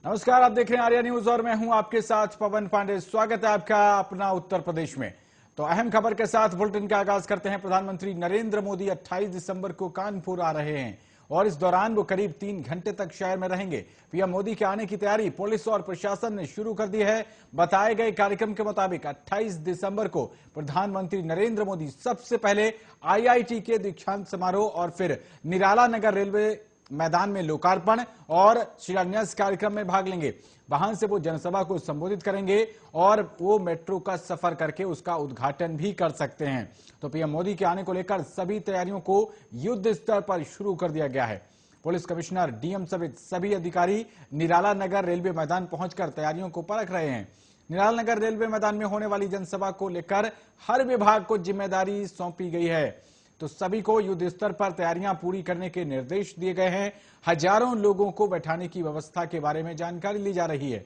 नमस्कार, आप देख रहे हैं आर्या न्यूज और मैं हूं आपके साथ पवन पांडे। स्वागत है आपका अपना उत्तर प्रदेश में। तो अहम खबर के साथ बुलेटिन का आगाज करते हैं। प्रधानमंत्री नरेंद्र मोदी 28 दिसंबर को कानपुर आ रहे हैं और इस दौरान वो करीब 3 घंटे तक शहर में रहेंगे। पीएम मोदी के आने की तैयारी पुलिस और प्रशासन ने शुरू कर दी है। बताए गए कार्यक्रम के मुताबिक 28 दिसंबर को प्रधानमंत्री नरेंद्र मोदी सबसे पहले आईआईटी के दीक्षांत समारोह और फिर निराला नगर रेलवे मैदान में लोकार्पण और शिलान्यास कार्यक्रम में भाग लेंगे। वहां से वो जनसभा को संबोधित करेंगे और वो मेट्रो का सफर करके उसका उद्घाटन भी कर सकते हैं। तो पीएम मोदी के आने को लेकर सभी तैयारियों को युद्ध स्तर पर शुरू कर दिया गया है। पुलिस कमिश्नर, डीएम समेत सभी अधिकारी निराला नगर रेलवे मैदान पहुंचकर तैयारियों को परख रहे हैं। निराला नगर रेलवे मैदान में होने वाली जनसभा को लेकर हर विभाग को जिम्मेदारी सौंपी गई है, तो सभी को युद्ध स्तर पर तैयारियां पूरी करने के निर्देश दिए गए हैं। हजारों लोगों को बैठाने की व्यवस्था के बारे में जानकारी ली जा रही है।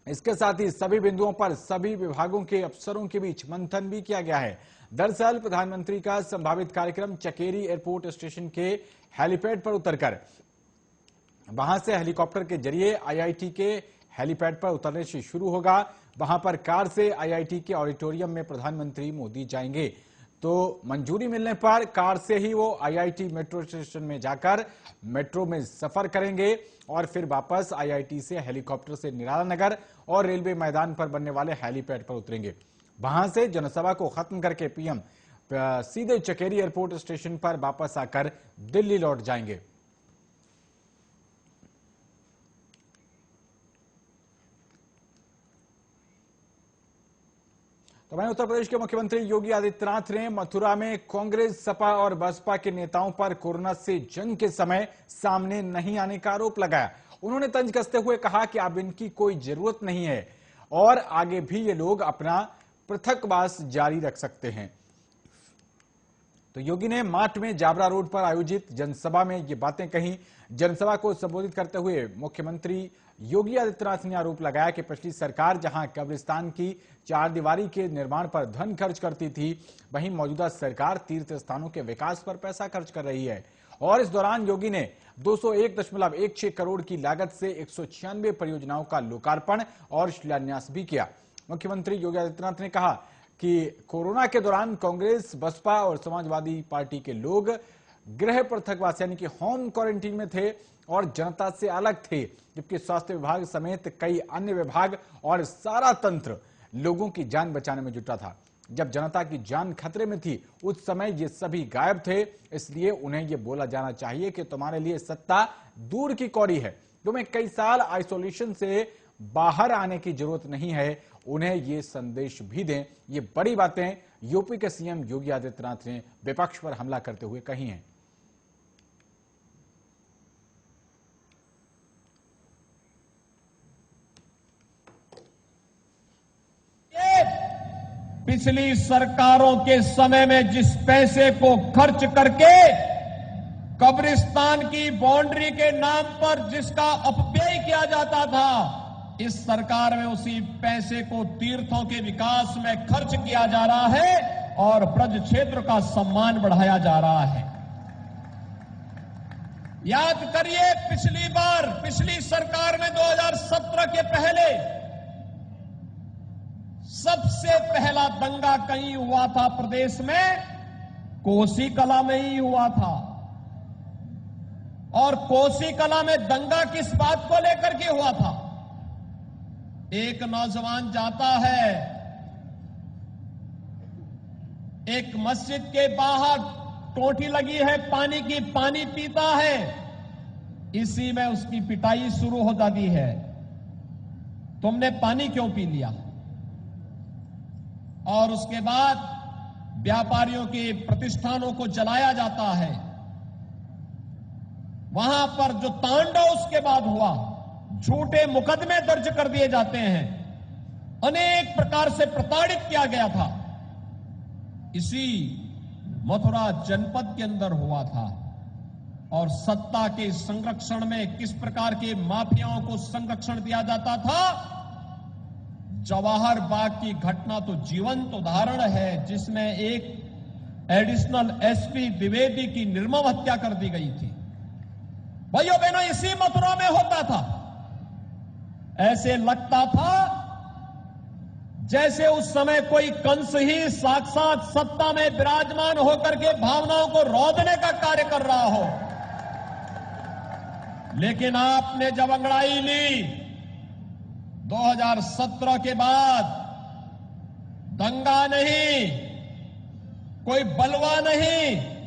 इसके साथ ही सभी बिंदुओं पर सभी विभागों के अफसरों के बीच मंथन भी किया गया है। दरअसल प्रधानमंत्री का संभावित कार्यक्रम चकेरी एयरपोर्ट स्टेशन के हेलीपैड पर उतरकर वहां से हेलीकॉप्टर के जरिए आईआईटी के हेलीपैड पर उतरने से शुरू होगा। वहां पर कार से आईआईटी के ऑडिटोरियम में प्रधानमंत्री मोदी जाएंगे। तो मंजूरी मिलने पर कार से ही वो आईआईटी मेट्रो स्टेशन में जाकर मेट्रो में सफर करेंगे और फिर वापस आईआईटी से हेलीकॉप्टर से निराला नगर और रेलवे मैदान पर बनने वाले हेलीपैड पर उतरेंगे। वहां से जनसभा को खत्म करके पीएम सीधे चकेरी एयरपोर्ट स्टेशन पर वापस आकर दिल्ली लौट जाएंगे। तो वहीं उत्तर प्रदेश के मुख्यमंत्री योगी आदित्यनाथ ने मथुरा में कांग्रेस, सपा और बसपा के नेताओं पर कोरोना से जंग के समय सामने नहीं आने का आरोप लगाया। उन्होंने तंज कसते हुए कहा कि अब इनकी कोई जरूरत नहीं है और आगे भी ये लोग अपना पृथकवास जारी रख सकते हैं। तो योगी ने माट में जाबरा रोड पर आयोजित जनसभा में ये बातें कही। जनसभा को संबोधित करते हुए मुख्यमंत्री योगी आदित्यनाथ ने आरोप लगाया कि पिछली सरकार जहां कब्रिस्तान की चारदीवारी के निर्माण पर धन खर्च करती थी, वहीं मौजूदा सरकार तीर्थ स्थानों के विकास पर पैसा खर्च कर रही है। और इस दौरान योगी ने 201.16 करोड़ की लागत से 196 परियोजनाओं का लोकार्पण और शिलान्यास भी किया। मुख्यमंत्री योगी आदित्यनाथ ने कहा कि कोरोना के दौरान कांग्रेस, बसपा और समाजवादी पार्टी के लोग गृह पृथकवास यानी कि होम क्वारंटीन में थे और जनता से अलग थे, जबकि स्वास्थ्य विभाग समेत कई अन्य विभाग और सारा तंत्र लोगों की जान बचाने में जुटा था। जब जनता की जान खतरे में थी उस समय ये सभी गायब थे, इसलिए उन्हें ये बोला जाना चाहिए कि तुम्हारे लिए सत्ता दूर की कौड़ी है, तुम्हें कई साल आइसोलेशन से बाहर आने की जरूरत नहीं है। उन्हें ये संदेश भी दें। ये बड़ी बातें यूपी के सीएम योगी आदित्यनाथ ने विपक्ष पर हमला करते हुए कही हैं। पिछली सरकारों के समय में जिस पैसे को खर्च करके कब्रिस्तान की बाउंड्री के नाम पर जिसका अपव्यय किया जाता था, इस सरकार में उसी पैसे को तीर्थों के विकास में खर्च किया जा रहा है और ब्रज क्षेत्र का सम्मान बढ़ाया जा रहा है। याद करिए, पिछली सरकार में 2017 के पहले सबसे पहला दंगा कहीं हुआ था प्रदेश में, कोसी कला में ही हुआ था। और कोसी कला में दंगा किस बात को लेकर के हुआ था? एक नौजवान जाता है, एक मस्जिद के बाहर टोटी लगी है पानी की, पानी पीता है, इसी में उसकी पिटाई शुरू हो जाती है। तुमने पानी क्यों पी लिया? और उसके बाद व्यापारियों के प्रतिष्ठानों को जलाया जाता है। वहां पर जो तांडव उसके बाद हुआ, झूठे मुकदमे दर्ज कर दिए जाते हैं, अनेक प्रकार से प्रताड़ित किया गया था। इसी मथुरा जनपद के अंदर हुआ था। और सत्ता के संरक्षण में किस प्रकार के माफियाओं को संरक्षण दिया जाता था। जवाहर बाग की घटना तो जीवंत उदाहरण है, जिसमें एक एडिशनल एसपी द्विवेदी की निर्मम हत्या कर दी गई थी। भाइयों बहनों, इसी मथुरा में होता था। ऐसे लगता था जैसे उस समय कोई कंस ही साक्षात सत्ता में विराजमान होकर के भावनाओं को रौंदने का कार्य कर रहा हो। लेकिन आपने जब अंगड़ाई ली 2017 के बाद, दंगा नहीं, कोई बलवा नहीं,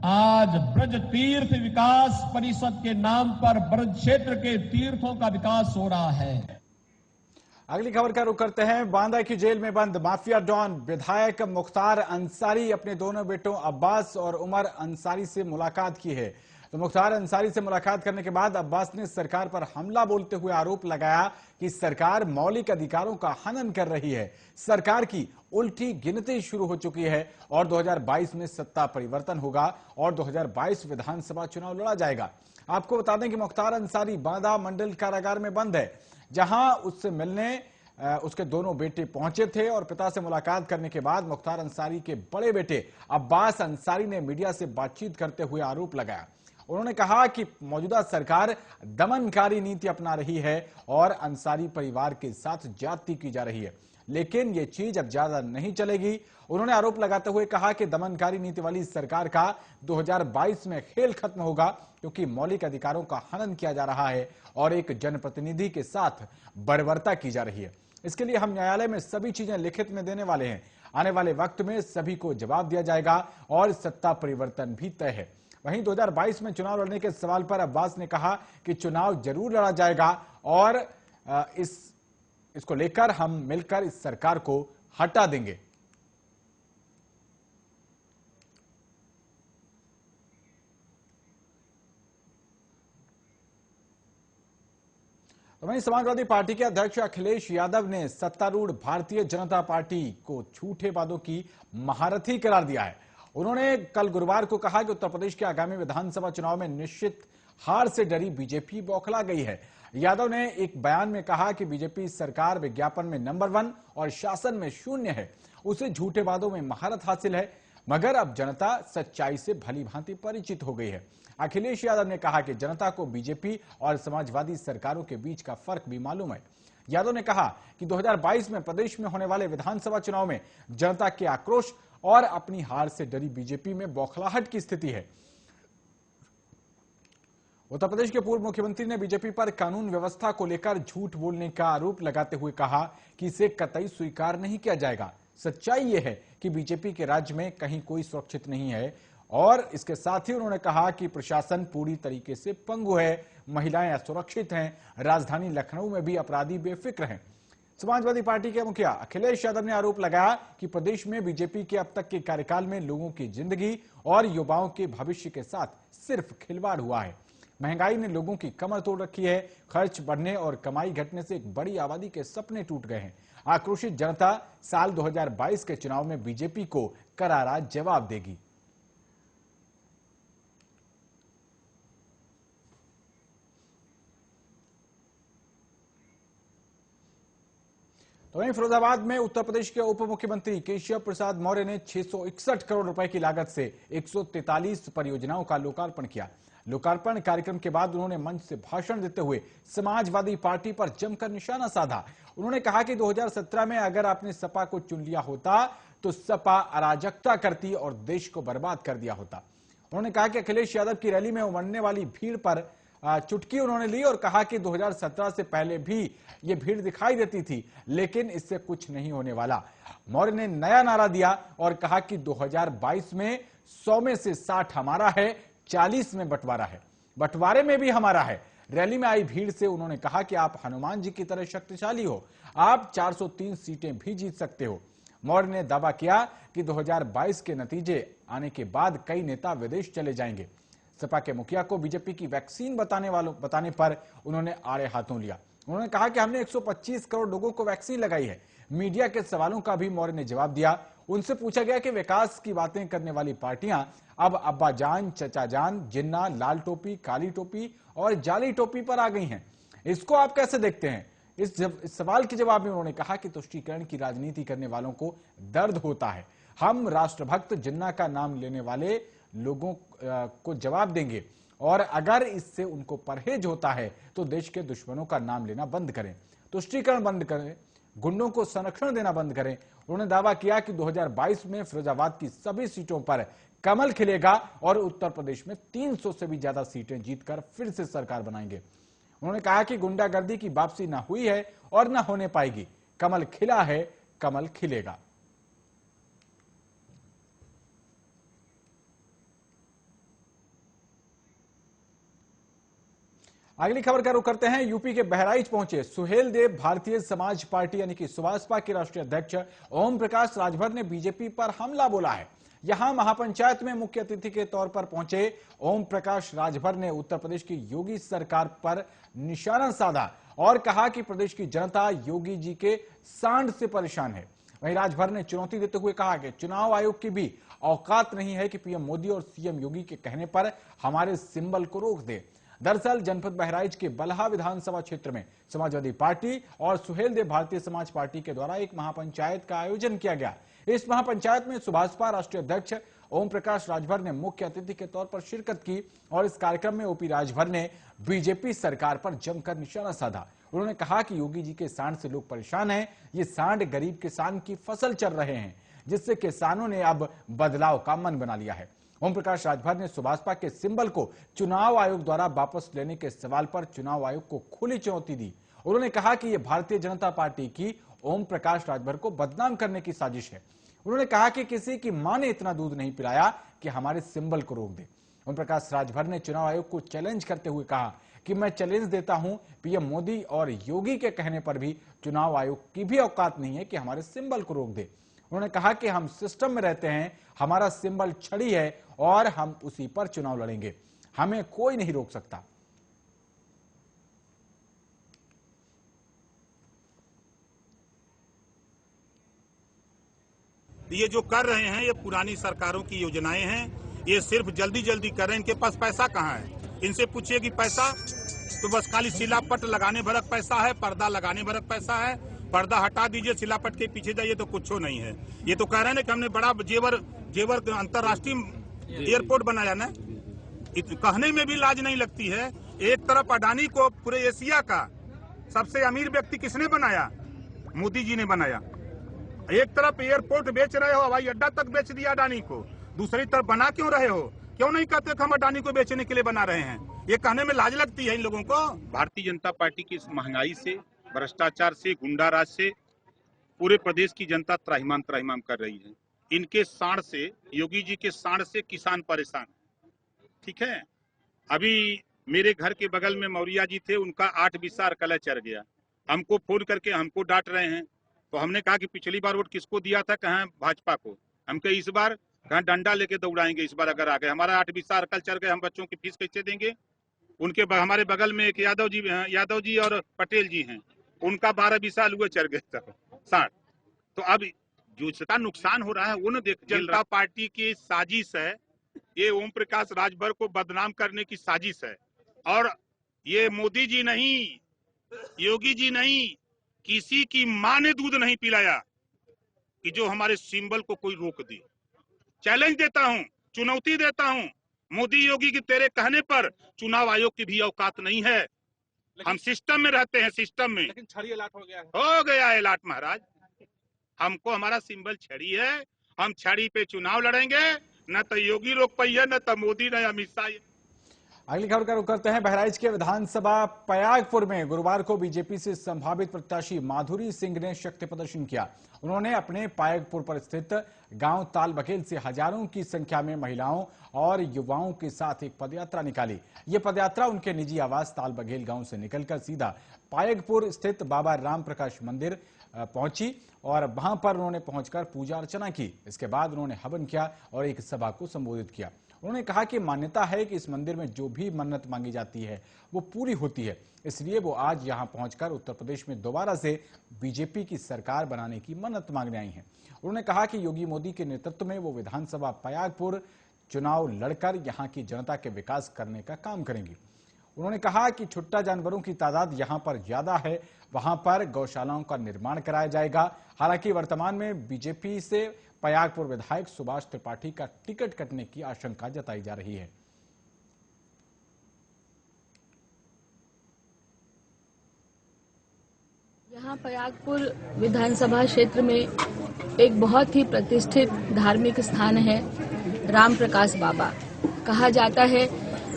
आज ब्रज तीर्थ विकास परिषद के नाम पर ब्रज क्षेत्र के तीर्थों का विकास हो रहा है। अगली खबर का रुख करते हैं। बांदा की जेल में बंद माफिया डॉन विधायक मुख्तार अंसारी अपने दोनों बेटों अब्बास और उमर अंसारी से मुलाकात की है। तो मुख्तार अंसारी से मुलाकात करने के बाद अब्बास ने सरकार पर हमला बोलते हुए आरोप लगाया कि सरकार मौलिक अधिकारों का हनन कर रही है। सरकार की उल्टी गिनती शुरू हो चुकी है और 2022 में सत्ता परिवर्तन होगा और 2022 विधानसभा चुनाव लड़ा जाएगा। आपको बता दें कि मुख्तार अंसारी बांदा मंडल कारागार में बंद है, जहां उससे मिलने उसके दोनों बेटे पहुंचे थे और पिता से मुलाकात करने के बाद मुख्तार अंसारी के बड़े बेटे अब्बास अंसारी ने मीडिया से बातचीत करते हुए आरोप लगाया। उन्होंने कहा कि मौजूदा सरकार दमनकारी नीति अपना रही है और अंसारी परिवार के साथ ज्यादती की जा रही है, लेकिन ये चीज अब ज्यादा नहीं चलेगी। उन्होंने आरोप लगाते हुए कहा कि दमनकारी नीति वाली सरकार का 2022 में खेल खत्म होगा, क्योंकि मौलिक अधिकारों का हनन किया जा रहा है और एक जनप्रतिनिधि के साथ बर्बरता की जा रही है। इसके लिए हम न्यायालय में सभी चीजें लिखित में देने वाले हैं। आने वाले वक्त में सभी को जवाब दिया जाएगा और सत्ता परिवर्तन भी तय है। वहीं 2022 में चुनाव लड़ने के सवाल पर अब्बास ने कहा कि चुनाव जरूर लड़ा जाएगा और इसको लेकर हम मिलकर इस सरकार को हटा देंगे। वहीं समाजवादी पार्टी के अध्यक्ष अखिलेश यादव ने सत्तारूढ़ भारतीय जनता पार्टी को झूठे वादों की महारथी करार दिया है। उन्होंने कल गुरुवार को कहा कि उत्तर प्रदेश के आगामी विधानसभा चुनाव में निश्चित हार से डरी बीजेपी बौखला गई है। यादव ने एक बयान में कहा कि बीजेपी सरकार विज्ञापन में नंबर 1 और शासन में 0 है। उसे झूठे वादों में महारत हासिल है, मगर अब जनता सच्चाई से भली भांति परिचित हो गई है। अखिलेश यादव ने कहा कि जनता को बीजेपी और समाजवादी सरकारों के बीच का फर्क भी मालूम है। यादव ने कहा कि 2022 में प्रदेश में होने वाले विधानसभा चुनाव में जनता के आक्रोश और अपनी हार से डरी बीजेपी में बौखलाहट की स्थिति है। उत्तर प्रदेश के पूर्व मुख्यमंत्री ने बीजेपी पर कानून व्यवस्था को लेकर झूठ बोलने का आरोप लगाते हुए कहा कि इसे कतई स्वीकार नहीं किया जाएगा। सच्चाई यह है कि बीजेपी के राज्य में कहीं कोई सुरक्षित नहीं है और इसके साथ ही उन्होंने कहा कि प्रशासन पूरी तरीके से पंगु है, महिलाएं असुरक्षित हैं, राजधानी लखनऊ में भी अपराधी बेफिक्र हैं। समाजवादी पार्टी के मुखिया अखिलेश यादव ने आरोप लगाया कि प्रदेश में बीजेपी के अब तक के कार्यकाल में लोगों की जिंदगी और युवाओं के भविष्य के साथ सिर्फ खिलवाड़ हुआ है। महंगाई ने लोगों की कमर तोड़ रखी है। खर्च बढ़ने और कमाई घटने से एक बड़ी आबादी के सपने टूट गए हैं। आक्रोशित जनता साल 2022 के चुनाव में बीजेपी को करारा जवाब देगी। तो वहीं फिरोजाबाद में उत्तर प्रदेश के उप मुख्यमंत्री केशव प्रसाद मौर्य ने 661 करोड़ रुपए की लागत से 143 परियोजनाओं का लोकार्पण किया। लोकार्पण कार्यक्रम के बाद उन्होंने मंच से भाषण देते हुए समाजवादी पार्टी पर जमकर निशाना साधा। उन्होंने कहा कि 2017 में अगर आपने सपा को चुन लिया होता तो सपा अराजकता करती और देश को बर्बाद कर दिया होता। उन्होंने कहा कि अखिलेश यादव की रैली में उमड़ने वाली भीड़ पर चुटकी उन्होंने ली और कहा कि 2017 से पहले भी ये भीड़ दिखाई देती थी, लेकिन इससे कुछ नहीं होने वाला। मौर्य ने नया नारा दिया और कहा कि 2022 में 100 में से 60 हमारा है, 40 में बंटवारा है, बंटवारे में भी हमारा है। रैली में आई भीड़ से उन्होंने कहा कि आप हनुमान जी की तरह शक्तिशाली हो, आप 403 सीटें भी जीत सकते हो। मौर्य ने दावा किया कि 2022 के नतीजे आने के बाद कई नेता विदेश चले जाएंगे। सपा के मुखिया को बीजेपी की वैक्सीन बताने पर उन्होंने आड़े हाथों लिया। उन्होंने कहा कि हमने 125 करोड़ लोगों को वैक्सीन लगाई है। मीडिया के सवालों का भी मौर्य ने जवाब दिया। उनसे पूछा गया कि विकास की बातें करने वाली पार्टियां अब अब्बा जान, चचा जान, जिन्ना, लाल टोपी, काली टोपी और जाली टोपी पर आ गई हैं। इसको आप कैसे देखते हैं? इस सवाल के जवाब में उन्होंने कहा कि तुष्टीकरण की राजनीति करने वालों को दर्द होता है। हम राष्ट्रभक्त जिन्ना का नाम लेने वाले लोगों को जवाब देंगे। और अगर इससे उनको परहेज होता है तो देश के दुश्मनों का नाम लेना बंद करें, तुष्टीकरण बंद करें, गुंडों को संरक्षण देना बंद करें। उन्होंने दावा किया कि 2022 में फिरोजाबाद की सभी सीटों पर कमल खिलेगा और उत्तर प्रदेश में 300 से भी ज्यादा सीटें जीतकर फिर से सरकार बनाएंगे। उन्होंने कहा कि गुंडागर्दी की वापसी ना हुई है और ना होने पाएगी। कमल खिला है, कमल खिलेगा। अगली खबर का रुख करते हैं। यूपी के बहराइच पहुंचे सुहेल देव भारतीय समाज पार्टी यानी कि सुभाषपा के राष्ट्रीय अध्यक्ष ओम प्रकाश राजभर ने बीजेपी पर हमला बोला है। यहां महापंचायत में मुख्य अतिथि के तौर पर पहुंचे ओम प्रकाश राजभर ने उत्तर प्रदेश की योगी सरकार पर निशाना साधा और कहा कि प्रदेश की जनता योगी जी के सांड से परेशान है। वहीं राजभर ने चुनौती देते हुए कहा कि चुनाव आयोग की भी औकात नहीं है कि पीएम मोदी और सीएम योगी के कहने पर हमारे सिंबल को रोक दे। दरअसल जनपद बहराइच के बलहा विधानसभा क्षेत्र में समाजवादी पार्टी और सुहेल देव भारतीय समाज पार्टी के द्वारा एक महापंचायत का आयोजन किया गया। इस महापंचायत में सुभाषपा राष्ट्रीय अध्यक्ष ओम प्रकाश राजभर ने मुख्य अतिथि के तौर पर शिरकत की और इस कार्यक्रम में ओपी राजभर ने बीजेपी सरकार पर जमकर निशाना साधा। उन्होंने कहा कि योगी जी के सांड से लोग परेशान हैं। ये सांड गरीब किसान की फसल चर रहे हैं, जिससे किसानों ने अब बदलाव का मन बना लिया है। ओम प्रकाश राजभर ने सुभाषपा के सिंबल को चुनाव आयोग द्वारा वापस लेने के सवाल पर चुनाव आयोग को खुली चुनौती दी। उन्होंने कहा कि यह भारतीय जनता पार्टी की ओम प्रकाश राजभर को बदनाम करने की साजिश है। उन्होंने कहा कि किसी की मां ने इतना दूध नहीं पिलाया कि हमारे सिंबल को रोक दे। ओम प्रकाश राजभर ने चुनाव आयोग को चैलेंज करते हुए कहा कि मैं चैलेंज देता हूं, पीएम मोदी और योगी के कहने पर भी चुनाव आयोग की भी औकात नहीं है कि हमारे सिंबल को रोक दे। उन्होंने कहा कि हम सिस्टम में रहते हैं, हमारा सिंबल छड़ी है और हम उसी पर चुनाव लड़ेंगे, हमें कोई नहीं रोक सकता। ये जो कर रहे हैं ये पुरानी सरकारों की योजनाएं हैं। ये सिर्फ जल्दी जल्दी कर रहे हैं। इनके पास पैसा कहाँ है? इनसे पूछिए कि पैसा तो बस खाली सिलापट लगाने भरक पैसा है, पर्दा लगाने भरक पैसा है। पर्दा हटा दीजिए, सिलापट के पीछे जाइए तो कुछ नहीं है। ये तो कह रहे हैं ना कि हमने बड़ा जेवर अंतर्राष्ट्रीय एयरपोर्ट बनाया ना, कहने में भी लाज नहीं लगती है। एक तरफ अडानी को पूरे एशिया का सबसे अमीर व्यक्ति किसने बनाया? मोदी जी ने बनाया। एक तरफ एयरपोर्ट बेच रहे हो, हवाई अड्डा तक बेच दिया अडानी को। दूसरी तरफ बना क्यों रहे हो? क्यों नहीं कहते कि हम अडानी को बेचने के लिए बना रहे हैं? ये कहने में लाज लगती है इन लोगों को। भारतीय जनता पार्टी की इस महंगाई से, भ्रष्टाचार से, गुंडा राज से पूरे प्रदेश की जनता त्राहिमाम कर रही है। इनके सांड से, योगी जी के सांड से किसान परेशान है। ठीक है, अभी मेरे घर के बगल में मौर्या जी थे, उनका 8 बिस्सा कला चढ़ गया। हमको फोन करके हमको डांट रहे हैं। तो हमने कहा कि पिछली बार वोट किसको दिया था? कहा भाजपा को। हम कहे इस बार कहा डंडा लेके दौड़ाएंगे। इस बार अगर आ गए, हमारा 8 बिस्सा अरकल चढ़ गए, हम बच्चों की फीस कैसे देंगे? उनके हमारे बगल में एक यादव जी और पटेल जी हैं, उनका 12 बिस्सा हुए चढ़ गए था 60। तो अब जो इसका नुकसान हो रहा है वो न देख। जनता पार्टी की साजिश है, ये ओम प्रकाश राजभर को बदनाम करने की साजिश है। और ये मोदी जी नहीं, योगी जी नहीं, किसी की मां ने दूध नहीं पिलाया कि जो हमारे सिंबल को कोई रोक दे। चैलेंज देता हूं, चुनौती देता हूं, मोदी योगी के तेरे कहने पर चुनाव आयोग की भी औकात नहीं है। हम सिस्टम में रहते हैं, सिस्टम में। लेकिन छड़ी अलाट हो गया है। हो गया है अलाट महाराज। हमको हमारा सिंबल छड़ी है, हम छड़ी पे चुनाव लड़ेंगे। न तो योगी रोक पाई है, न तो मोदी, न अमित शाह। अगली खबर का रुख करते हैं। बहराइच के विधानसभा पयागपुर में गुरुवार को बीजेपी से संभावित प्रत्याशी माधुरी सिंह ने शक्ति प्रदर्शन किया। उन्होंने अपने पायगपुर पर स्थित गांव ताल बखेल से हजारों की संख्या में महिलाओं और युवाओं के साथ एक पदयात्रा निकाली। ये पदयात्रा उनके निजी आवास ताल बघेल गांव से निकलकर सीधा पायगपुर स्थित बाबा राम प्रकाश मंदिर पहुंची और वहां पर उन्होंने पहुंचकर पूजा अर्चना की। इसके बाद उन्होंने हवन किया और एक सभा को संबोधित किया। उन्होंने कहा कि मान्यता है कि इस मंदिर में जो भी मन्नत मांगी जाती है वो पूरी होती है, इसलिए वो आज यहां पहुंचकर उत्तर प्रदेश में दोबारा से बीजेपी की सरकार बनाने की मन्नत मांगने आई हैं। उन्होंने कहा कि योगी मोदी के नेतृत्व में वो विधानसभा पयागपुर चुनाव लड़कर यहां की जनता के विकास करने का काम करेंगी। उन्होंने कहा कि छुट्टा जानवरों की तादाद यहां पर ज्यादा है, वहां पर गौशालाओं का निर्माण कराया जाएगा। हालांकि वर्तमान में बीजेपी से पयागपुर विधायक सुभाष त्रिपाठी का टिकट कटने की आशंका जताई जा रही है। यहाँ प्रयागपुर विधानसभा क्षेत्र में एक बहुत ही प्रतिष्ठित धार्मिक स्थान है राम प्रकाश बाबा। कहा जाता है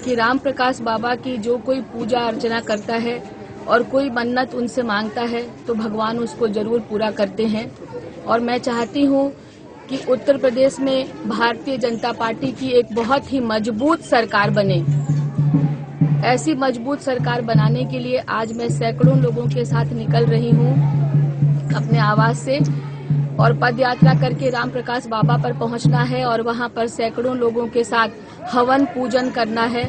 कि राम प्रकाश बाबा की जो कोई पूजा अर्चना करता है और कोई मन्नत उनसे मांगता है तो भगवान उसको जरूर पूरा करते हैं। और मैं चाहती हूँ कि उत्तर प्रदेश में भारतीय जनता पार्टी की एक बहुत ही मजबूत सरकार बने। ऐसी मजबूत सरकार बनाने के लिए आज मैं सैकड़ों लोगों के साथ निकल रही हूँ अपने आवास से और पद यात्रा करके राम प्रकाश बाबा पर पहुंचना है और वहां पर सैकड़ों लोगों के साथ हवन पूजन करना है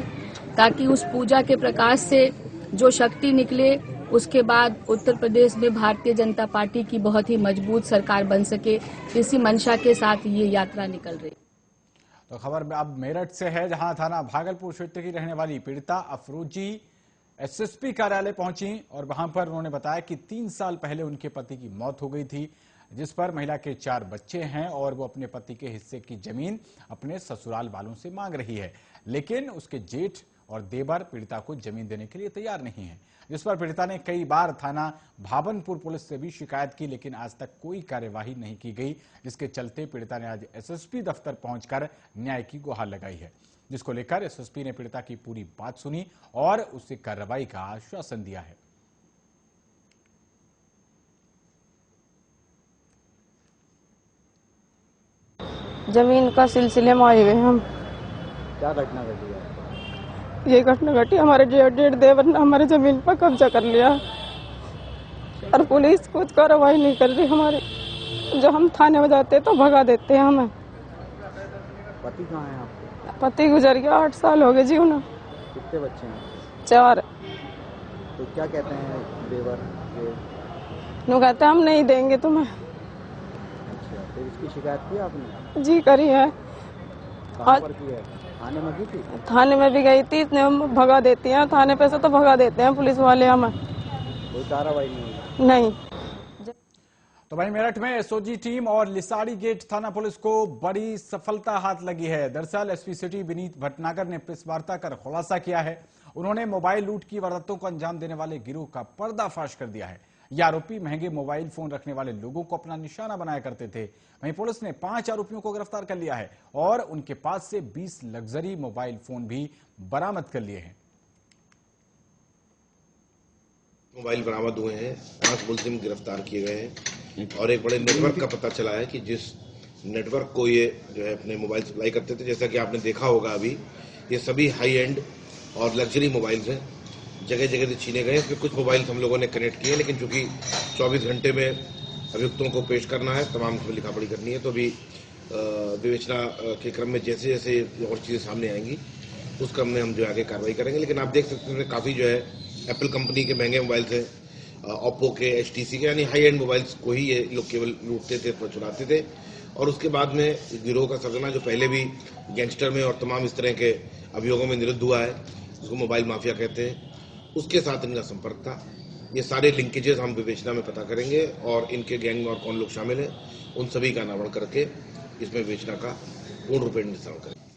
ताकि उस पूजा के प्रकाश से जो शक्ति निकले उसके बाद उत्तर प्रदेश में भारतीय जनता पार्टी की बहुत ही मजबूत सरकार बन सके। इसी मंशा के साथ ये यात्रा निकल रही। तो खबर में अब मेरठ से है, जहां थाना भागलपुर क्षेत्र की रहने वाली पीड़िता अफरोजी एसएसपी कार्यालय पहुंची और वहां पर उन्होंने बताया कि 3 साल पहले उनके पति की मौत हो गई थी, जिस पर महिला के 4 बच्चे हैं और वो अपने पति के हिस्से की जमीन अपने ससुराल वालों से मांग रही है, लेकिन उसके जेठ और देवर पीड़िता को जमीन देने के लिए तैयार नहीं है, जिस पर पीड़िता ने कई बार थाना भावनपुर पुलिस से भी शिकायत की, लेकिन आज तक कोई कार्यवाही नहीं की गई, जिसके चलते पीड़िता ने आज एसएसपी दफ्तर पहुंचकर न्याय की गुहार लगाई है, जिसको लेकर एसएसपी ने पीड़िता की पूरी बात सुनी और उसे कार्रवाई का आश्वासन दिया है। जमीन का सिलसिले में आए हुए हम। क्या घटना घटी है? ये घटना घटी, हमारे जेठ देवर ने हमारे जमीन पर कब्जा कर लिया और पुलिस कुछ कार्रवाई नहीं कर रही हमारी। जो हम थाने में जाते तो भगा देते हैं हमें। पति कहाँ है आपके? पति गुजर गया, 8 साल हो गए जी उन्हें। कितने बच्चे हैं? 4। तो क्या कहते हैं देवर के? वो कहते हम नहीं देंगे तुम्हें। अच्छा, फिर इसकी शिकायत की आपने? जी करी है। कहाँ पर की है? थाने में की थी? थाने में भी गई थी, इतने हम भगा देती हैं थाने पे से, तो भगा देते हैं पुलिस वाले हमें। कोई कार्रवाई नहीं? नहीं। तो वहीं मेरठ में एसओजी टीम और लिसाड़ी गेट थाना पुलिस को बड़ी सफलता हाथ लगी है। दरअसल एसपी सिटी विनीत भटनागर ने प्रेस वार्ता कर खुलासा किया है। उन्होंने मोबाइल लूट की वारदातों को अंजाम देने वाले गिरोह का पर्दाफाश कर दिया है। ये आरोपी महंगे मोबाइल फोन रखने वाले लोगों को अपना निशाना बनाया करते थे। वहीं पुलिस ने 5 आरोपियों को गिरफ्तार कर लिया है और उनके पास से 20 लग्जरी मोबाइल फोन भी बरामद कर लिए हैं। मोबाइल बरामद हुए हैं, 5 मुलजिम गिरफ्तार किए गए हैं और एक बड़े नेटवर्क का पता चला है कि जिस नेटवर्क को ये जो है अपने मोबाइल सप्लाई करते थे, जैसा कि आपने देखा होगा अभी, ये सभी हाई एंड और लग्जरी मोबाइल्स हैं, जगह जगह से छीने गए। इसमें कुछ मोबाइल हम लोगों ने कनेक्ट किए, लेकिन चूंकि 24 घंटे में अभियुक्तों को पेश करना है, तमाम उसमें लिखा पढ़ी करनी है, तो अभी विवेचना के क्रम में जैसे जैसे और चीजें सामने आएंगी उस क्रम में हम जो आगे कार्रवाई करेंगे। लेकिन आप देख सकते हैं काफी जो है एप्पल कंपनी के महंगे मोबाइल्स हैं, ओप्पो के, HTC के, यानी हाई एंड मोबाइल्स को ही ये लोग केवल लूटते थे, चुराते थे। और उसके बाद में गिरोह का सरगना जो पहले भी गैंगस्टर में और तमाम इस तरह के अभियोगों में निरुद्ध हुआ है, उसको मोबाइल माफिया कहते हैं, उसके साथ इनका संपर्क था। ये सारे लिंकेजेस हम विवेचना में पता करेंगे और इनके गैंग में और कौन लोग शामिल हैं उन सभी का अनावरण करके इसमें विवेचना का पूर्ण रूप से निर्धारण करेंगे।